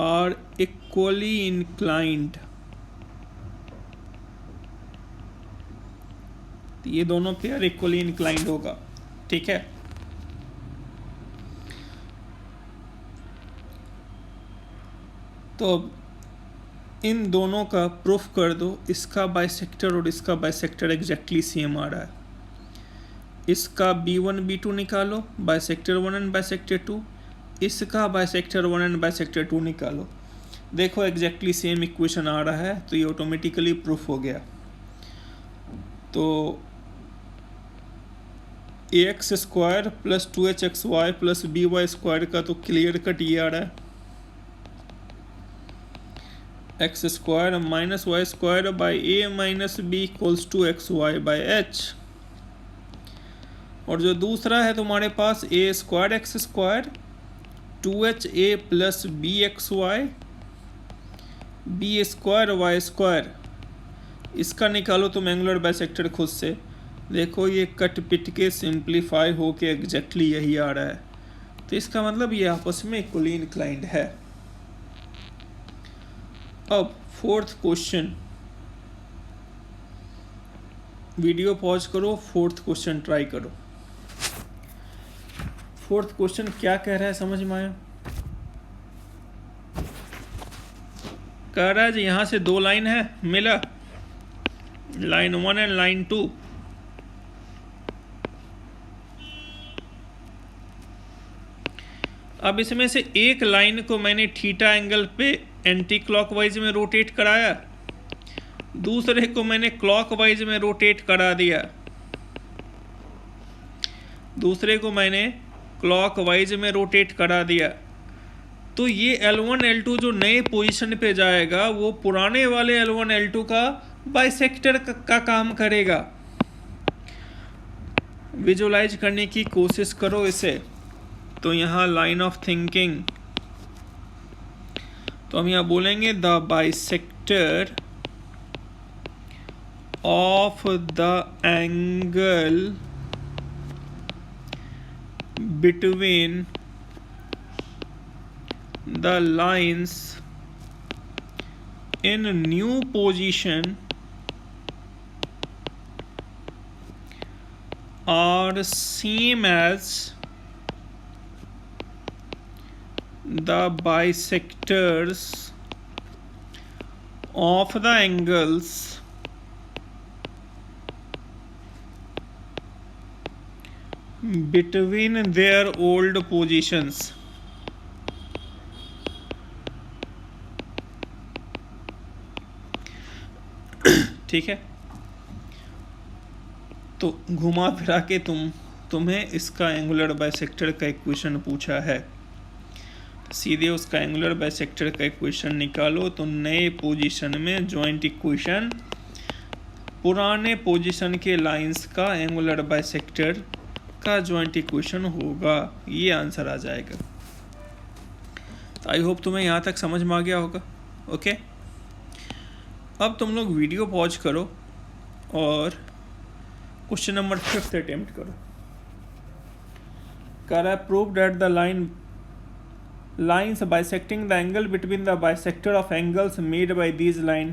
are equally inclined। ये दोनों पेयर इक्वली इंक्लाइंड होगा। ठीक है, तो इन दोनों का प्रूफ कर दो। इसका बाइसेक्टर और इसका बाइसेक्टर एग्जैक्टली सेम आ रहा है। इसका B1 B2 निकालो, बाइसेक्टर 1 एंड बाइसेक्टर 2। इसका बाइसेक्टर 1 एंड बाइसेक्टर 2 निकालो। देखो एग्जैक्टली सेम इक्वेशन आ रहा है, तो ये ऑटोमेटिकली प्रूफ हो गया। तो ax² plus 2hxy plus by² का तो क्लियर कट ये आ रहा है, x² minus y² by a minus b equals to xy/h। और जो दूसरा है तुम्हारे पास a² x² 2ha plus bxy b² y², इसका निकालो तुम एंगुलर बाइसेक्टर खुद से। देखो ये कट पिट के सिंप्लीफाई हो के एग्जैक्टली यही आ रहा है। तो इसका मतलब ये आपस में इक्वली इंक्लाइंड है। अब फोर्थ क्वेश्चन, वीडियो पॉज करो, फोर्थ क्वेश्चन ट्राई करो। फोर्थ क्वेश्चन क्या कह रहा है समझ में आया? कह रहा है जी यहाँ से दो लाइन है मिला, लाइन 1 एंड लाइन 2। अब इसमें से एक लाइन को मैंने थीटा एंगल पे एंटी क्लॉकवाइज में रोटेट कराया, दूसरे को मैंने क्लॉकवाइज में रोटेट करा दिया। दूसरे को मैंने क्लॉकवाइज में रोटेट करा दिया। तो ये L1 L2 जो नए पोजीशन पे जाएगा वो पुराने वाले L1 L2 का बाइसेक्टर का काम करेगा। विजुलाइज करने की कोशिश करो इसे। तो यहाँ लाइन ऑफ थिंकिंग, तो हम यहाँ बोलेंगे the bisector of the angle between the lines in new position are same as the bisectors of the angles between their old positions। ठीक है, तो घुमा फिरा के तुम्हें इसका एंगुलर बाइसेक्टर का इक्वेशन पूछा है। सीधे उसका एंगुलर बाइसेक्टर का इक्वेशन निकालो तो नए पोजीशन में जॉइंट इक्वेशन पुराने पोजीशन के लाइंस का एंगुलर बाइसेक्टर का जॉइंट इक्वेशन होगा, ये आंसर आ जाएगा। तो आई होप तुम्हें यहाँ तक समझ में आ गया होगा। ओके, अब तुम लोग वीडियो पॉज करो और क्वेश्चन नंबर 5 अटेम्प्ट करो। कह रहा है prove that the lines bisecting the angle between the bisector of angles made by these line।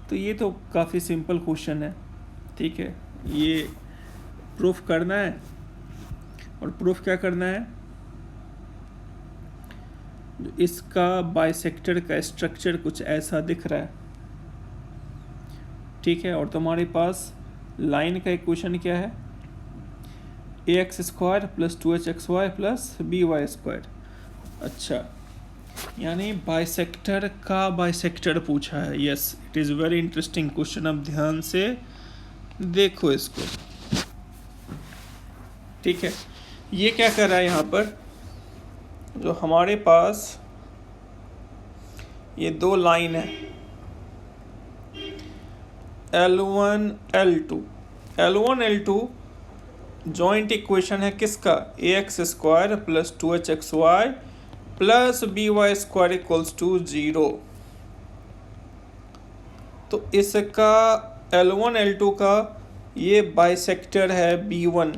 तो ये तो काफ़ी सिंपल क्वेश्चन है, ठीक है। ये प्रूफ करना है और प्रूफ क्या करना है, इसका बाइसेक्टर का स्ट्रक्चर कुछ ऐसा दिख रहा है, ठीक है। और तुम्हारे पास लाइन का इक्वेशन क्या है, ax² + 2hxy + by²। अच्छा, यानी बाइसेक्टर का बाइसेक्टर पूछा है। Yes, it is very interesting question. अब ध्यान से देखो इसको, ठीक है। ये क्या कर रहा है यहाँ पर, जो हमारे पास ये दो लाइन है L1 L2, L1 L2 joint equation है किसका, ax² + 2hxy + by² = 0। तो इसका L1 L2 का ये बाइसेक्टर है B1,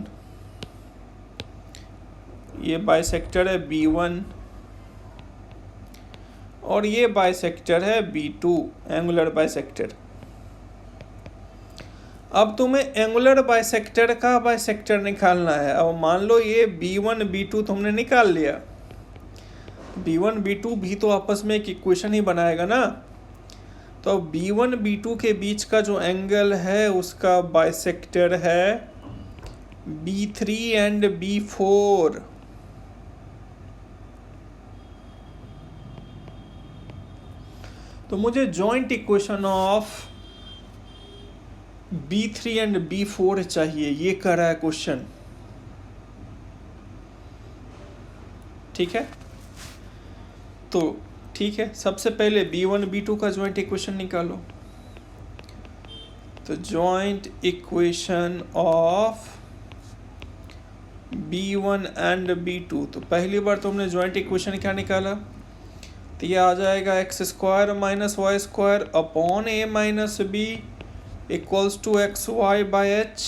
ये बाइसेक्टर है B1 और ये बाइसेक्टर है B2, एंगुलर बाइसेक्टर। अब तुम्हें एंगुलर बाइसेक्टर का बाइसेक्टर निकालना है। अब मान लो ये B1 B2 तुमने निकाल लिया, B1 B2 भी तो आपस में एक इक्वेशन ही बनाएगा ना। तो B1 B2 के बीच का जो एंगल है उसका बाइसेक्टर है B3 एंड B4। तो मुझे joint equation of B3 and B4 चाहिए, ये कर रहा है क्वेश्चन, ठीक है। तो ठीक है, सबसे पहले B1 B2 का जॉइंट इक्वेशन निकालो। तो joint equation of B1 and B2, तो पहली बार तुमने जॉइंट इक्वेशन क्या निकाला, तो ये आ जाएगा x² - y² upon a - b equals to xy/h।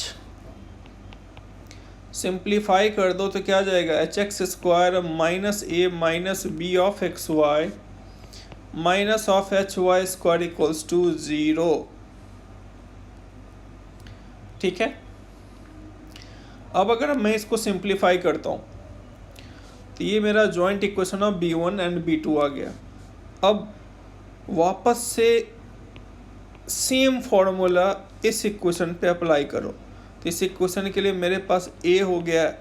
Simplify कर दो तो क्या आ जाएगा, hx² - a - b of xy minus of hy² equals to 0, ठीक है। अब अगर मैं इसको सिंप्लीफाई करता हूँ तो ये मेरा joint equation of B1 and B2 आ गया। अब वापस से सेम फॉर्मूला इस इक्वेशन पे अप्लाई करो। तो इस इक्वेशन के लिए मेरे पास a हो गया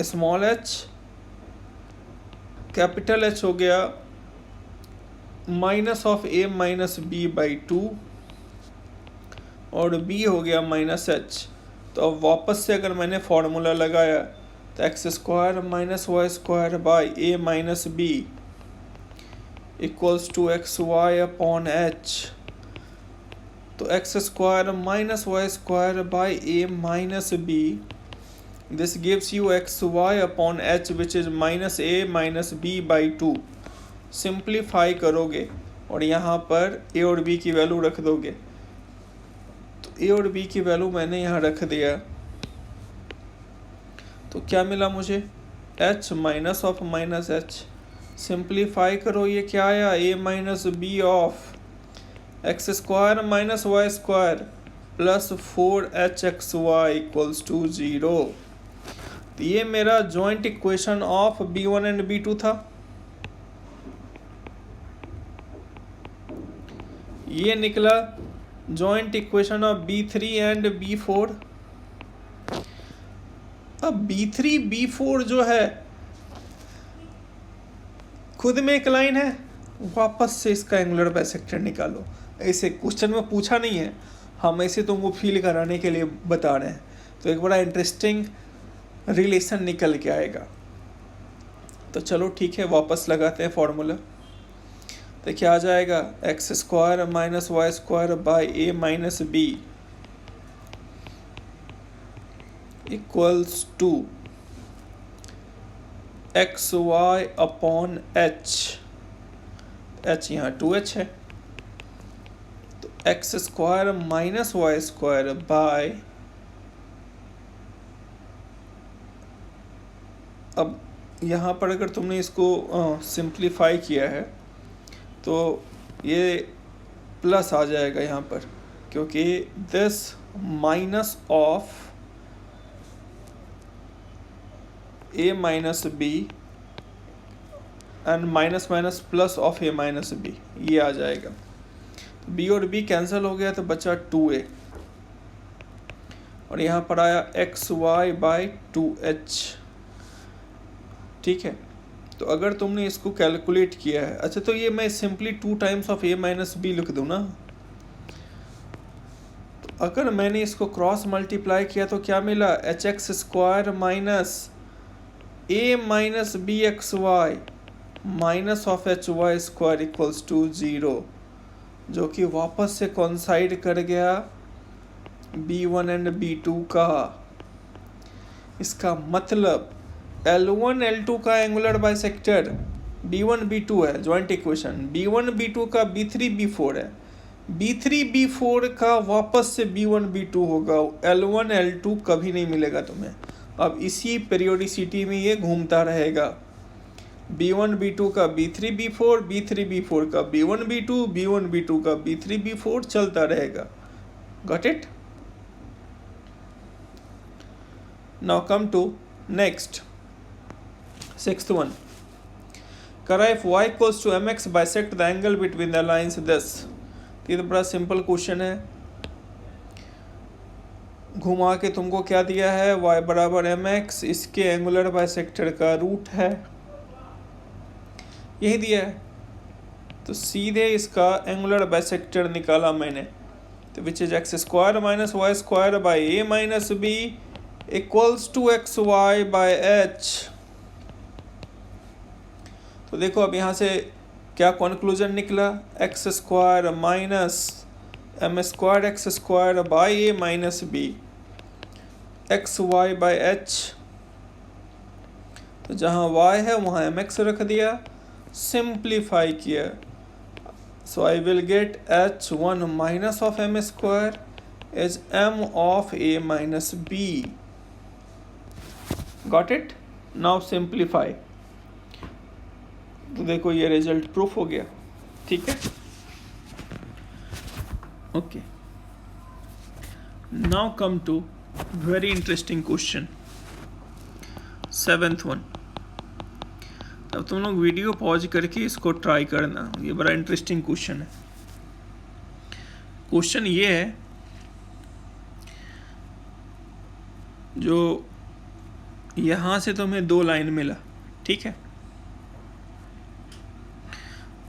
स्मॉल h, कैपिटल H हो गया माइनस ऑफ a - b/2 और b हो गया -h। तो अब वापस से अगर मैंने फॉर्मूला लगाया तो x² - y² by a - b equals to xy upon h। तो x² - y² by a - b, this gives you xy upon h which is -a - b/2। Simplify करोगे और यहाँ पर a और b की वैल्यू रख दोगे। तो a और b की वैल्यू मैंने यहाँ रख दिया, तो क्या मिला मुझे, h minus of minus h। Simplify करो, ये क्या आया, a - b of x² - y² plus 4hxy equals to 0। तो ये मेरा joint equation of B1 and B2 था। ये निकला joint equation of B3 and B4। अब B3 B4 जो है खुद में एक लाइन है, वापस से इसका एंगुलर बाइसेक्टर निकालो। ऐसे क्वेश्चन में पूछा नहीं है, हम ऐसे तुमको फील कराने के लिए बता रहे हैं। तो एक बड़ा इंटरेस्टिंग रिलेशन निकल के आएगा। तो चलो ठीक है, वापस लगाते हैं फॉर्मूला। देखिए आ जाएगा x square minus y square by a minus b equals to x y upon h, h यहाँ 2h है, तो x square minus y square by, अब यहाँ पर अगर तुमने इसको सिंप्लीफाई किया है तो ये प्लस आ जाएगा यहाँ पर, क्योंकि this minus of a minus b and minus minus plus of a minus b, ये आ जाएगा। तो बी और बी कैंसिल हो गया तो बचा 2a, और यहाँ पर आया एक्स वाई बाई 2h। ठीक है, तो अगर तुमने इसको कैलकुलेट किया है, अच्छा तो ये मैं simply 2 times of a minus b लिख दूँ ना, तो अगर मैंने इसको क्रॉस मल्टीप्लाई किया तो क्या मिला, h x square minus a minus b x y minus of h y square equals to 0, जो कि वापस से कॉन्साइड कर गया b1 एंड b2 का। इसका मतलब L1 L2 का एंगुलर बाइसेक्टर b1 b2 है, जॉइंट इक्वेशन b1 b2 का b3 b4 है, b3 b4 का वापस से b1 b2 होगा, L1 L2 कभी नहीं मिलेगा तुम्हें। अब इसी पेरियोडिसिटी में ये घूमता रहेगा, b1 b2 का b3 b4, b3 b4 का b1 b2, b1 b2 का b3 b4 चलता रहेगा। Got it? Now come to next, 6th one. करा if y equals to mx bisect the angle between the lines this। ये तो बड़ा simple question है, घुमा के तुमको क्या दिया है, y बराबर mx, इसके एंगुलर बाइसेक्टर का रूट है, यही दिया है, तो सीधे इसका एंगुलर बाइसेक्टर निकाला मैंने, तो which is x square minus y square by a minus b equals to x y by h. तो देखो अब यहाँ से क्या कंक्लूजन निकला, x square minus m square x square by a minus b x y by h, तो जहाँ y है वहाँ mx रख दिया, सिंप्लीफाई किया, so I will get h1 minus of M square is m of a minus b। Got it? Now simplify, तो देखो ये रिजल्ट प्रूफ हो गया। ठीक है, okay, now come to very interesting question, 7th one। अब तुम लोग वीडियो पॉज करके इसको ट्राई करना, ये बड़ा इंटरेस्टिंग क्वेश्चन है। क्वेश्चन ये है, जो यहाँ से तुम्हें 2 लाइन मिला, ठीक है,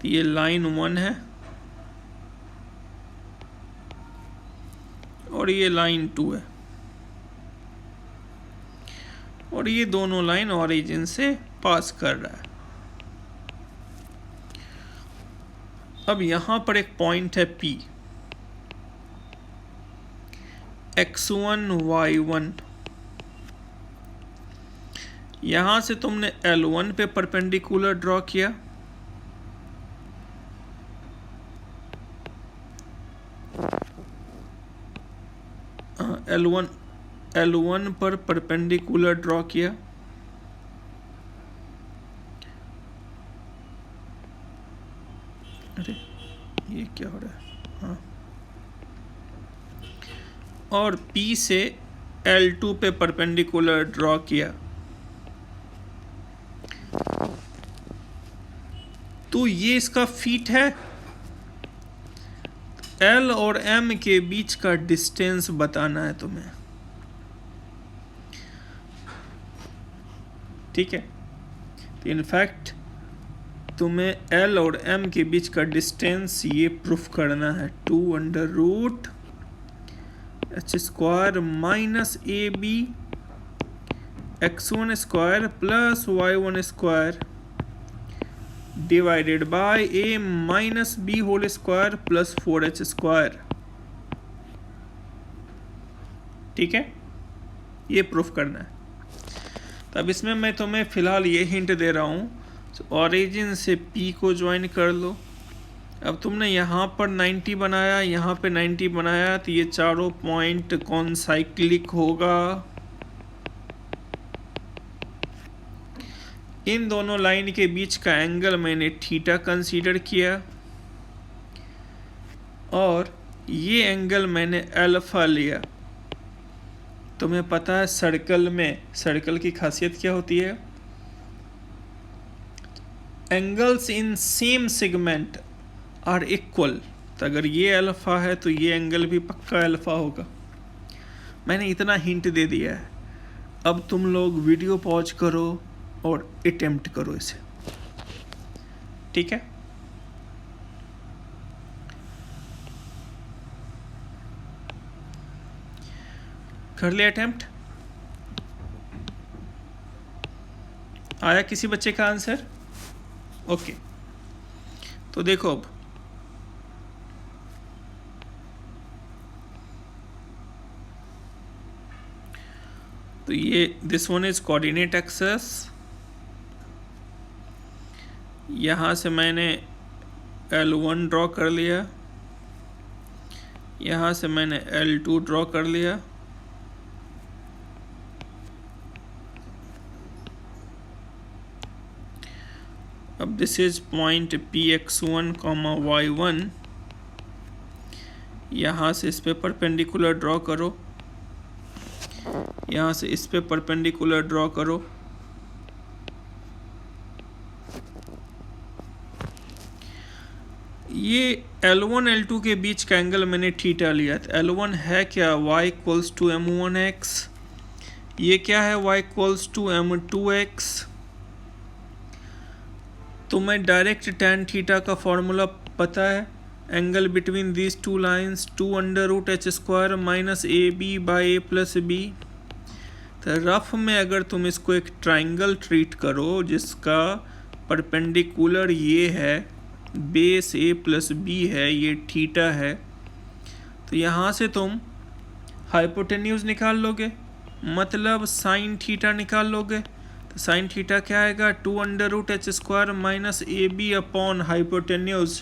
तो ये लाइन 1 है और ये लाइन 2 है, और ये दोनों लाइन ओरिजिन से पास कर रहा है। अब यहां पर एक पॉइंट है P, x1 y1, यहां से तुमने L1 पे परपेंडिकुलर ड्रॉ किया, L1 पर परपेंडिकुलर ड्रॉ किया, अरे ये क्या हो रहा है, हाँ, और P से L2 पे परपेंडिकुलर ड्रॉ किया, तो ये इसका फीट है। L और M के बीच का डिस्टेंस बताना है तुम्हें, ठीक है, तो इनफैक्ट तुम्हें L और M के बीच का डिस्टेंस ये प्रूफ करना है, 2 under root h square minus AB x1 square plus y1 square divided by a minus b whole square plus 4h square. ठीक है, ये प्रूफ करना है। तब इसमें मैं तुम्हें फिलहाल ये हिंट दे रहा हूँ, ऑरिजिन से P को ज्वाइन कर लो। अब तुमने यहाँ पर 90 बनाया, यहाँ पे 90 बनाया, तो ये चारों पॉइंट कौन साइक्लिक होगा? इन दोनों लाइन के बीच का एंगल मैंने थीटा कंसीडर किया और ये एंगल मैंने अल्फा लिया। तुम्हें पता है सर्कल में, सर्कल की खासियत क्या होती है? Angles in same segment are equal. तो अगर ये अल्फा है तो ये एंगल भी पक्का अल्फा होगा। मैंने इतना हिंट दे दिया है। अब तुम लोग वीडियो पॉज करो और अटेम्प्ट करो इसे। ठीक है, कर लिया अटेम्प्ट? आया किसी बच्चे का आंसर? ओके, तो देखो अब तो ये this one is coordinate axes. यहाँ से मैंने L1 ड्रॉ कर लिया, यहाँ से मैंने L2 ड्रॉ कर लिया, अब this is point Px1, y1। यहाँ से इस पे परपेंडिकुलर ड्रॉ करो, यहाँ से इस पे परपेंडिकुलर ड्रॉ करो। ये L1 L2 के बीच का एंगल मैंने थीटा लिया था। L1 है क्या? y equals to m1x। ये क्या है? y equals to m2x। तो मैं डायरेक्ट tan थीटा का फॉर्मूला पता है, angle between these two lines 2√h² minus AB by a plus b। तो रफ में अगर तुम इसको एक ट्राइंगल ट्रीट करो जिसका परपेंडिकुलर ये है, बेस a प्लस b है, ये थीटा है, तो यहाँ से तुम हाइपोटेन्यूज निकाल लोगे, मतलब साइन थीटा निकाल लोगे। तो साइन थीटा क्या आएगा? 2√h² minus AB upon hypotenuse.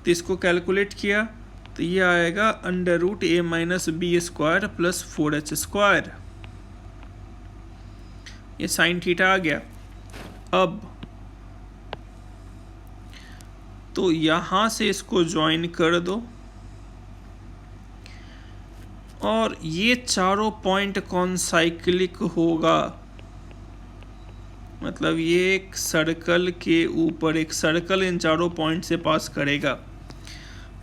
तो इसको कैलकुलेट किया तो ये आएगा √a minus b² plus 4h²। ये साइन थीटा आ गया। अब तो यहाँ से इसको ज्वाइन कर दो और ये चारों पॉइंट कौन साइक्लिक होगा? मतलब ये एक सर्कल के ऊपर एक सर्कल इन चारों पॉइंट से पास करेगा।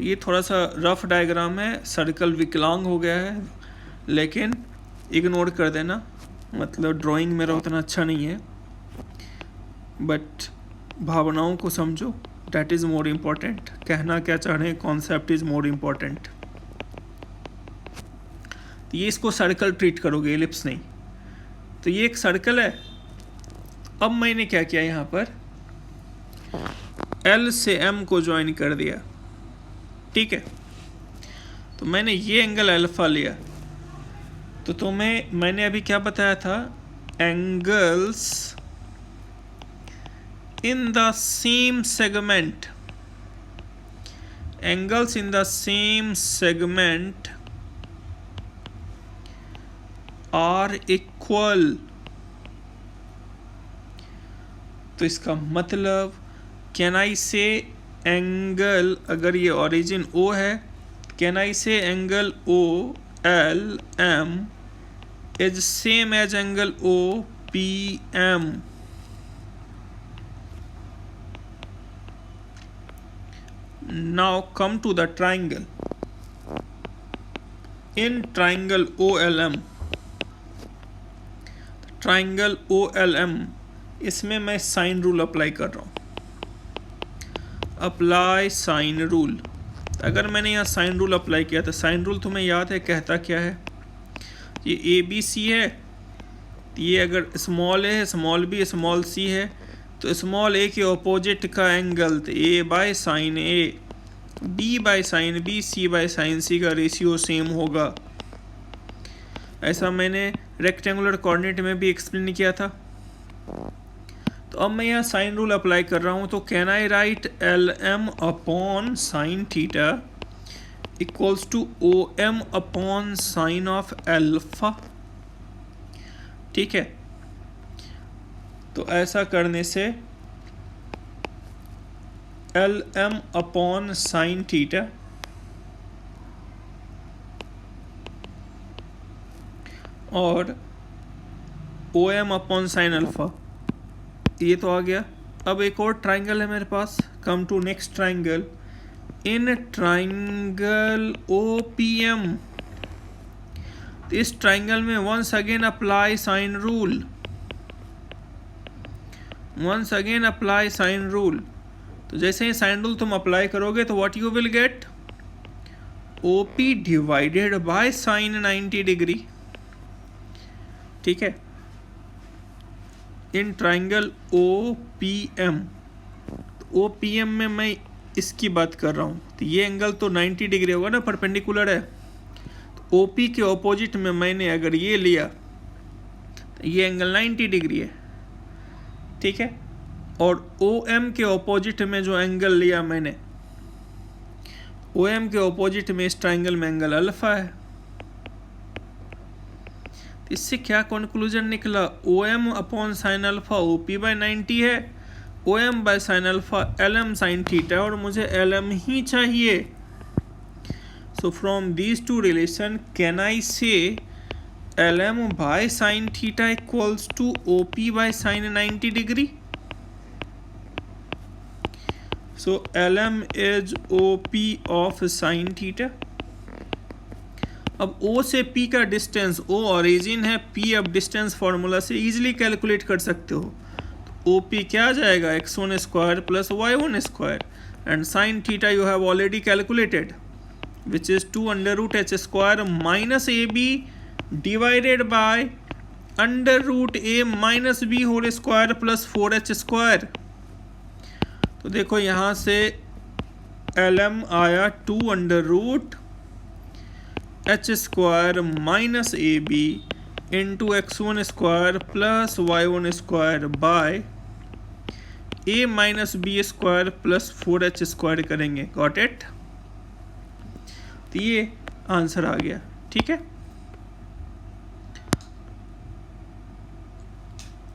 ये थोड़ा सा रफ डायग्राम है, सर्कल विकलांग हो गया है, लेकिन इग्नोर कर देना, मतलब ड्राइंग मेरा उतना अच्छा नहीं है, बट भावनाओं को समझो, डैट इज़ मोर इम्पॉर्टेंट। कहना क्या चाह रहे हैं, कॉन्सेप्ट इज़ मोर इम्पॉर्टेंट। तो ये इसको सर्कल ट्रीट करोगे, एलिप्स नहीं। तो ये एक सर्कल है। अब मैंने क्या किया, यहाँ पर L से M को ज्वाइन कर दिया। ठीक है, तो मैंने ये एंगल अल्फा लिया। तो तुम्हें मैंने अभी क्या बताया था? Angles in the same segment, angles in the same segment are equal. तो इसका मतलब कैन आई से एंगल, अगर ये ओरिजिन O है, can I say angle OLM is same as angle OPM। Now come to the triangle. In triangle OLM, triangle OLM, इसमें मैं sine rule apply कर रहा हूँ। Apply sine rule. अगर मैंने यहाँ साइन रूल अप्लाई किया तो साइन रूल तुम्हें याद है कहता क्या है? ये ABC है, ये अगर स्मॉल है, स्मॉल B, स्मॉल C है, तो स्मॉल ए के ऑपोजिट का एंगल तो A by sine A, B by sine B, C by sine C का रेशियो सेम होगा। ऐसा मैंने रेक्टेंगुलर कोऑर्डिनेट में भी एक्सप्लेन किया था। तो अब मैं यहाँ साइन रूल अप्लाई कर रहा हूँ, तो can I write L M upon sine theta equals to O M upon sine of alpha. ठीक है, तो ऐसा करने से L M upon sine theta और O M upon sine alpha, ये तो आ गया। अब एक और ट्राइंगल है मेरे पास, come to next triangle. In triangle O P M, इस ट्राइंगल में once again apply sine rule, once again apply sine rule. तो जैसे ही साइन रूल तुम अप्लाई करोगे तो what you will get, O P divided by sine 90 degree. ठीक है, in triangle O P M, O P M में मैं इसकी बात कर रहा हूँ, तो ये एंगल तो 90 डिग्री होगा ना, परपेंडिकुलर है। तो ओ पी के ऑपोजिट में मैंने अगर ये लिया तो ये एंगल 90 डिग्री है। ठीक है, और ओ एम के ऑपोजिट में जो एंगल लिया मैंने, ओ एम के ऑपोजिट में इस ट्राइंगल में एंगल अल्फा है। इससे क्या कंक्लूजन निकला, O M upon sine alpha O P by 90 है, O M by sine alpha L M sine theta, और मुझे एल एम ही चाहिए। So from these two relation can I say L M by sine theta equals to O P by sine 90 degree. So L M is O P of sine theta. अब O से P का distance, O origin है, P अब distance formula से easily calculate कर सकते हो। तो OP क्या आ जाएगा, x1 square plus y1 square, and sine theta you have already calculated which is 2 under root h square minus AB divided by under root A minus B whole square plus 4h square. तो देखो यहाँ से LM आया 2 under root h square minus A B into x1 square plus y1 square by a minus B square plus 4h square करेंगे। Got it? तो ये answer आ गया। ठीक है,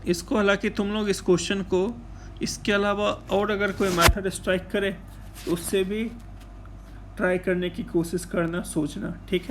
इसको हालांकि तुम लोग इस क्वेश्चन को इसके अलावा और अगर कोई मेथड स्ट्राइक करे तो उससे भी ट्राई करने की कोशिश करना, सोचना। ठीक है।